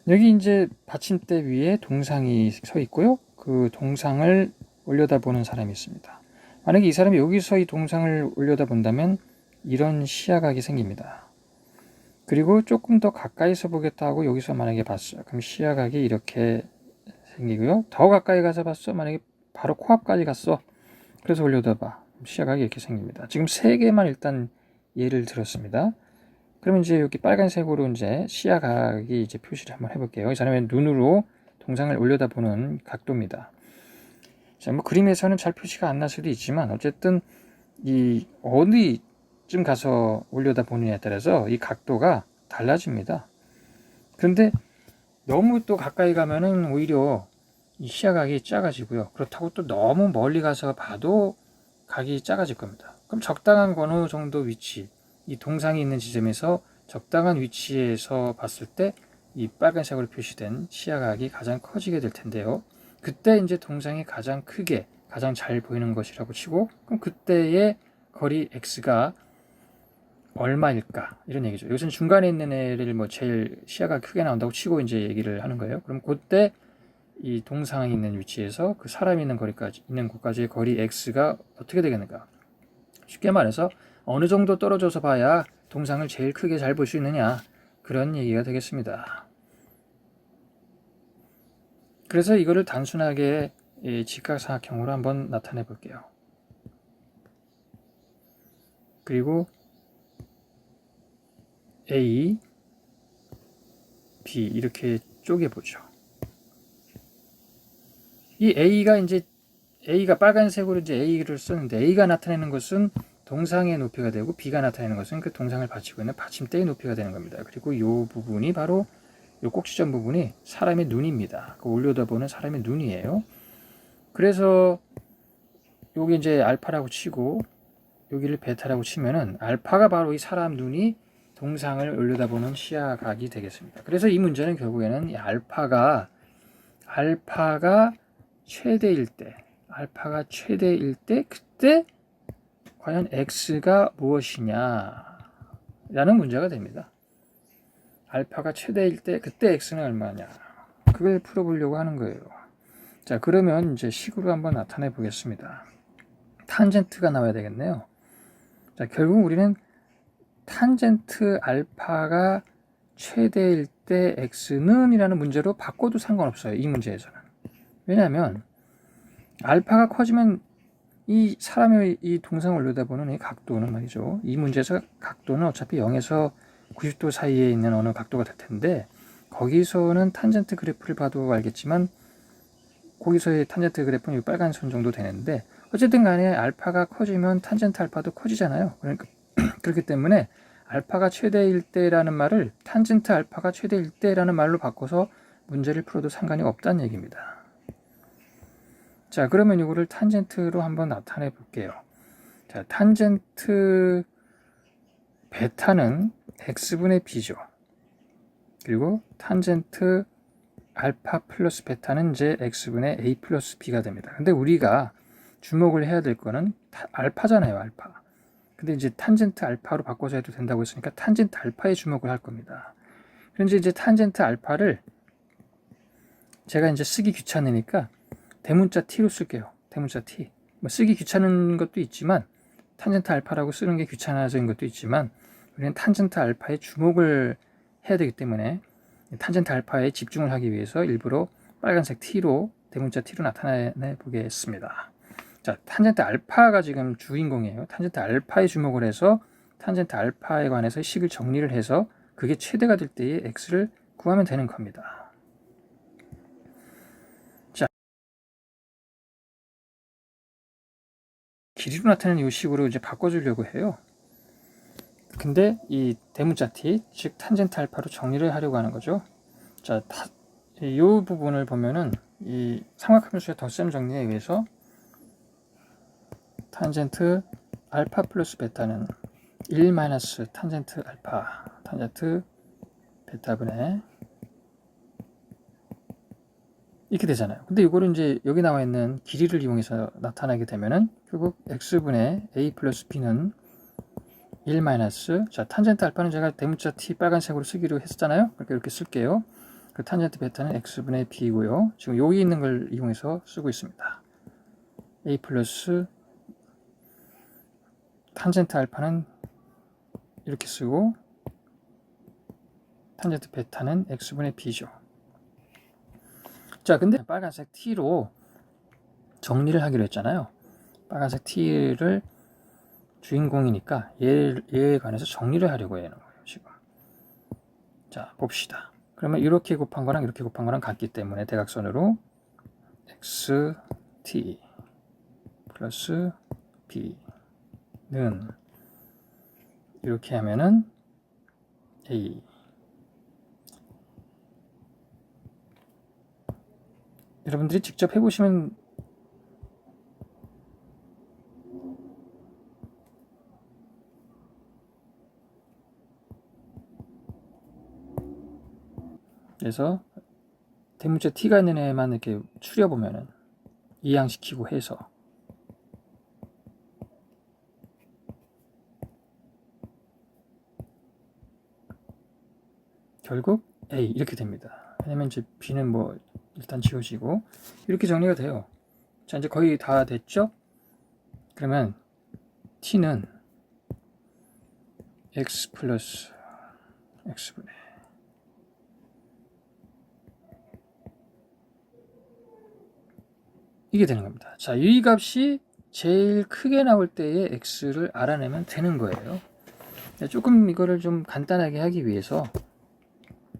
여기 이제 받침대 위에 동상이 서 있고요. 그 동상을 올려다보는 사람이 있습니다. 만약에 이 사람이 여기서 이 동상을 올려다본다면 이런 시야각이 생깁니다. 그리고 조금 더 가까이서 보겠다 하고 여기서 만약에 봤어요. 그럼 시야각이 이렇게 생기고요. 더 가까이 가서 봤어. 만약에 바로 코앞까지 갔어. 그래서 올려다봐. 시야각이 이렇게 생깁니다. 지금 세 개만 일단 예를 들었습니다. 그러면 이제 여기 빨간색으로 이제 시야각이 이제 표시를 한번 해볼게요. 이 사람의 눈으로 동상을 올려다보는 각도입니다. 자, 뭐 그림에서는 잘 표시가 안 날 수도 있지만 어쨌든 이 어디쯤 가서 올려다보느냐에 따라서 이 각도가 달라집니다. 그런데 너무 또 가까이 가면은 오히려 이 시야각이 작아지고요. 그렇다고 또 너무 멀리 가서 봐도 각이 작아질 겁니다. 그럼 적당한 어느 정도 위치, 이 동상이 있는 지점에서 적당한 위치에서 봤을 때 이 빨간색으로 표시된 시야각이 가장 커지게 될 텐데요. 그때 이제 동상이 가장 크게, 가장 잘 보이는 것이라고 치고, 그럼 그때의 거리 x가 얼마일까? 이런 얘기죠. 여기서는 중간에 있는 애를 뭐 제일 시야가 크게 나온다고 치고 이제 얘기를 하는 거예요. 그럼 그때 이 동상이 있는 위치에서 그 사람이 있는 거리까지 있는 곳까지의 거리 x가 어떻게 되겠는가? 쉽게 말해서 어느 정도 떨어져서 봐야 동상을 제일 크게 잘 볼 수 있느냐, 그런 얘기가 되겠습니다. 그래서 이거를 단순하게 직각삼각형으로 한번 나타내 볼게요. 그리고 A, B 이렇게 쪼개보죠. 이 A가 빨간색으로 이제 A를 썼는데, A가 나타내는 것은 동상의 높이가 되고 B가 나타내는 것은 그 동상을 받치고 있는 받침대의 높이가 되는 겁니다. 그리고 이 부분이 바로 이 꼭지점 부분이 사람의 눈입니다. 그 올려다보는 사람의 눈이에요. 그래서 여기 이제 알파라고 치고 여기를 베타라고 치면은 알파가 바로 이 사람 눈이 동상을 올려다보는 시야각이 되겠습니다. 그래서 이 문제는 결국에는 이 알파가 최대일 때 그때 과연 x가 무엇이냐 라는 문제가 됩니다. 알파가 최대일 때 그때 x는 얼마냐, 그걸 풀어보려고 하는 거예요. 자, 그러면 이제 식으로 한번 나타내 보겠습니다. 탄젠트가 나와야 되겠네요. 자, 결국 우리는 탄젠트 알파가 최대일 때 x는 이라는 문제로 바꿔도 상관없어요. 이 문제에서는. 왜냐하면 알파가 커지면 이 사람의 이 동상을 올려다보는 이 각도는 말이죠. 이 문제에서 각도는 어차피 0에서 90도 사이에 있는 어느 각도가 될 텐데, 거기서는 탄젠트 그래프를 봐도 알겠지만 거기서의 탄젠트 그래프는 이 빨간 선 정도 되는데, 어쨌든 간에 알파가 커지면 탄젠트 알파도 커지잖아요. 그러니까 그렇기 때문에 알파가 최대일 때라는 말을 탄젠트 알파가 최대일 때라는 말로 바꿔서 문제를 풀어도 상관이 없다는 얘기입니다. 자, 그러면 이거를 탄젠트로 한번 나타내 볼게요. 자, 탄젠트 베타는 x분의 b죠. 그리고 탄젠트 알파 플러스 베타는 이제 x분의 a 플러스 b가 됩니다. 근데 우리가 주목을 해야 될 거는 알파잖아요, 알파. 근데 이제 탄젠트 알파로 바꿔서 해도 된다고 했으니까 탄젠트 알파에 주목을 할 겁니다. 그런데 이제 탄젠트 알파를 제가 이제 쓰기 귀찮으니까 대문자 t로 쓸게요. 대문자 t. 뭐 쓰기 귀찮은 것도 있지만, 탄젠트 알파라고 쓰는 게 귀찮아서인 것도 있지만, 우리는 탄젠트 알파에 주목을 해야 되기 때문에 탄젠트 알파에 집중을 하기 위해서 일부러 빨간색 t로, 대문자 t로 나타내 보겠습니다. 자, 탄젠트 알파가 지금 주인공이에요. 탄젠트 알파에 주목을 해서 탄젠트 알파에 관해서 식을 정리를 해서 그게 최대가 될 때의 x를 구하면 되는 겁니다. 자, 길이로 나타내는 이 식으로 이제 바꿔주려고 해요. 근데 이 대문자 t, 즉 탄젠트 알파로 정리를 하려고 하는 거죠. 자, 이 부분을 보면은 이 삼각함수의 덧셈 정리에 의해서 탄젠트 알파 플러스 베타는 1 마이너스 탄젠트 알파, 탄젠트 베타분의 이렇게 되잖아요. 근데 이거를 이제 여기 나와 있는 길이를 이용해서 나타나게 되면은 결국 x분의 a 플러스 b는 1 마이너스, 자, 탄젠트 알파는 제가 대문자 t 빨간색으로 쓰기로 했었잖아요. 그러니까 이렇게 쓸게요. 그 탄젠트 베타는 x분의 b고요. 지금 여기 있는 걸 이용해서 쓰고 있습니다. a 플러스 탄젠트 알파는 이렇게 쓰고 탄젠트 베타는 x분의 b죠. 자, 근데 빨간색 t로 정리를 하기로 했잖아요. 빨간색 t를 주인공이니까 얘에 관해서 정리를 하려고 하는 거예요, 지금. 자, 봅시다. 그러면 이렇게 곱한 거랑 이렇게 곱한 거랑 같기 때문에 대각선으로 xt 플러스 b는 이렇게 하면은 a. 여러분들이 직접 해보시면 그래서 대문자 t가 있는 애만 이렇게 추려보면은 이항시키고 해서 결국 a 이렇게 됩니다. 왜냐면 이제 b는 뭐 일단 지워지고 이렇게 정리가 돼요. 자, 이제 거의 다 됐죠? 그러면 t는 x 플러스 x분의 이게 되는 겁니다. 자, 이 값이 제일 크게 나올 때의 x를 알아내면 되는 거예요. 조금 이거를 좀 간단하게 하기 위해서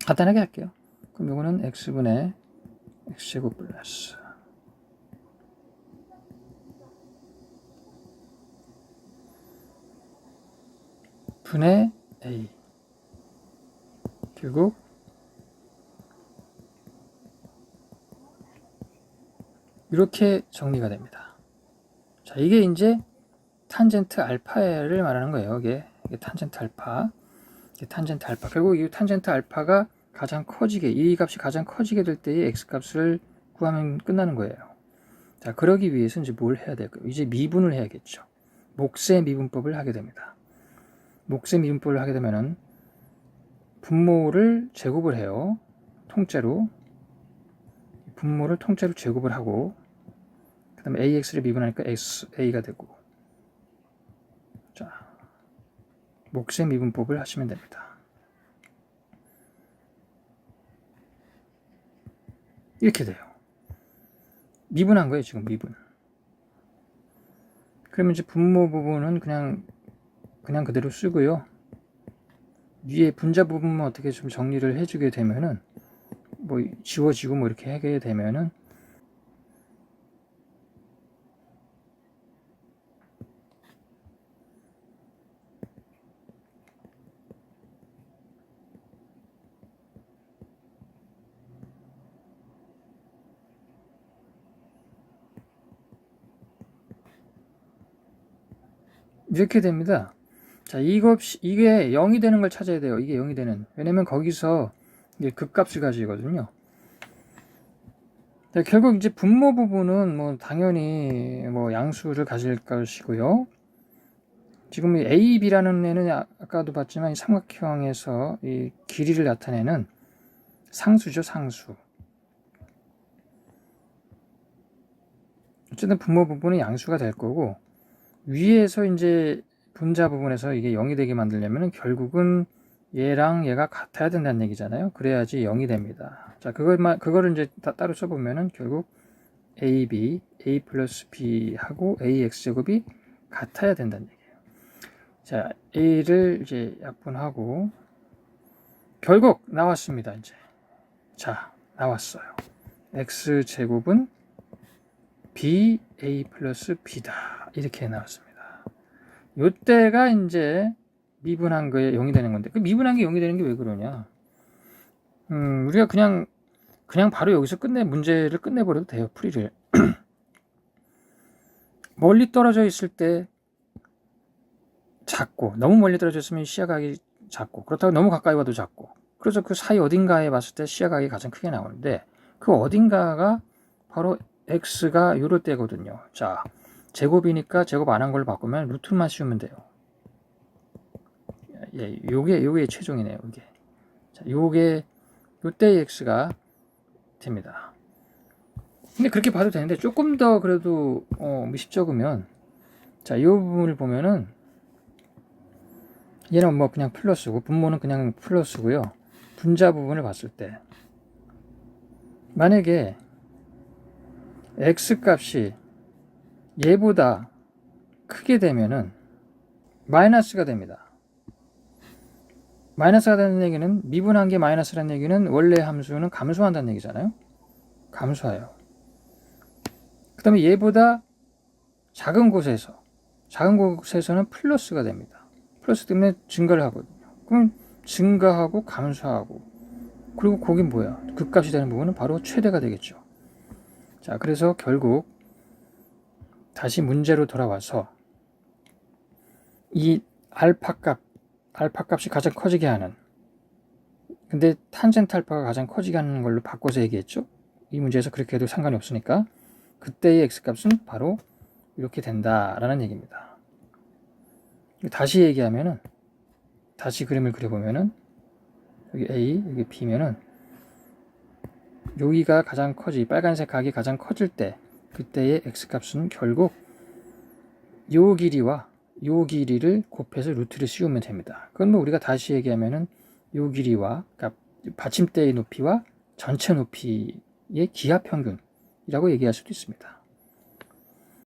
간단하게 할게요. 그럼 이거는 x분의 x제곱 플러스 분의 a 결국 이렇게 정리가 됩니다. 자, 이게 이제 탄젠트 알파를 말하는 거예요. 이게 탄젠트 알파. 이게 탄젠트 알파. 결국 이 탄젠트 알파가 가장 커지게, 이 값이 가장 커지게 될 때의 x 값을 구하면 끝나는 거예요. 자, 그러기 위해서 이제 뭘 해야 될까요? 이제 미분을 해야겠죠. 몫의 미분법을 하게 됩니다. 몫의 미분법을 하게 되면은 분모를 제곱을 해요. 통째로. 분모를 통째로 제곱을 하고 그 다음에 ax를 미분하니까 a가 되고 자, 몫의 미분법을 하시면 됩니다. 이렇게 돼요. 미분한 거예요, 지금 미분. 그러면 이제 분모 부분은 그냥 그대로 쓰고요. 위에 분자 부분만 어떻게 좀 정리를 해주게 되면은 뭐 지워지고 뭐 이렇게 하게 되면은 이렇게 됩니다. 자, 이게 0이 되는 걸 찾아야 돼요. 이게 0이 되는. 왜냐면 거기서 이게 극값을 가지거든요. 자, 결국 이제 분모 부분은 뭐 당연히 뭐 양수를 가질 것이고요. 지금 이 A, B라는 애는 아까도 봤지만 이 삼각형에서 이 길이를 나타내는 상수죠, 상수. 어쨌든 분모 부분은 양수가 될 거고 위에서 이제 분자 부분에서 이게 0이 되게 만들려면 결국은 얘랑 얘가 같아야 된다는 얘기잖아요. 그래야지 0이 됩니다. 자, 그거를 이제 따로 써보면은 결국 AB, A 플러스 B 하고 AX제곱이 같아야 된다는 얘기예요. 자, A를 이제 약분하고 결국 나왔습니다. 이제 자, 나왔어요. X제곱은 BA 플러스 B다. 이렇게 나왔습니다. 요때가 이제 미분한 거에 0이 되는 건데 그 미분한 게 0이 되는 게 왜 그러냐? 우리가 그냥 바로 여기서 문제를 끝내버려도 돼요. 풀이를. 멀리 떨어져 있을 때 작고 너무 멀리 떨어져 있으면 시야각이 작고 그렇다고 너무 가까이 와도 작고 그래서 그 사이 어딘가에 봤을 때 시야각이 가장 크게 나오는데 그 어딘가가 바로 x가 요럴 때거든요. 자, 제곱이니까 제곱 안 한 걸로 바꾸면 루트만 씌우면 돼요. 예, 요게 최종이네요. 이게. 자, 요게 이때의 x가 됩니다. 근데 그렇게 봐도 되는데 조금 더 그래도 미식적으면, 자, 이 부분을 보면은 얘는 뭐 그냥 플러스고 분모는 그냥 플러스고요. 분자 부분을 봤을 때 만약에 x 값이 얘보다 크게 되면은 마이너스가 됩니다. 마이너스가 되는 얘기는, 미분한 게 마이너스라는 얘기는 원래 함수는 감소한다는 얘기잖아요. 감소해요. 그 다음에 얘보다 작은 곳에서는 플러스가 됩니다. 플러스 때문에 증가를 하거든요. 그럼 증가하고 감소하고, 그리고 거긴 뭐야? 극값이 되는 부분은 바로 최대가 되겠죠. 자, 그래서 결국 다시 문제로 돌아와서 이 알파 값이 가장 커지게 하는, 근데 탄젠트 알파가 가장 커지게 하는 걸로 바꿔서 얘기했죠. 이 문제에서 그렇게 해도 상관이 없으니까 그때의 x값은 바로 이렇게 된다라는 얘기입니다. 다시 얘기하면은, 다시 그림을 그려보면은, 여기 A, 여기 B면은 여기가 가장 빨간색 각이 가장 커질 때 그때의 x값은 결국 요 길이와 요 길이를 곱해서 루트를 씌우면 됩니다. 그건 뭐 우리가 다시 얘기하면은 요 길이와, 그러니까 받침대의 높이와 전체 높이의 기하평균이라고 얘기할 수도 있습니다.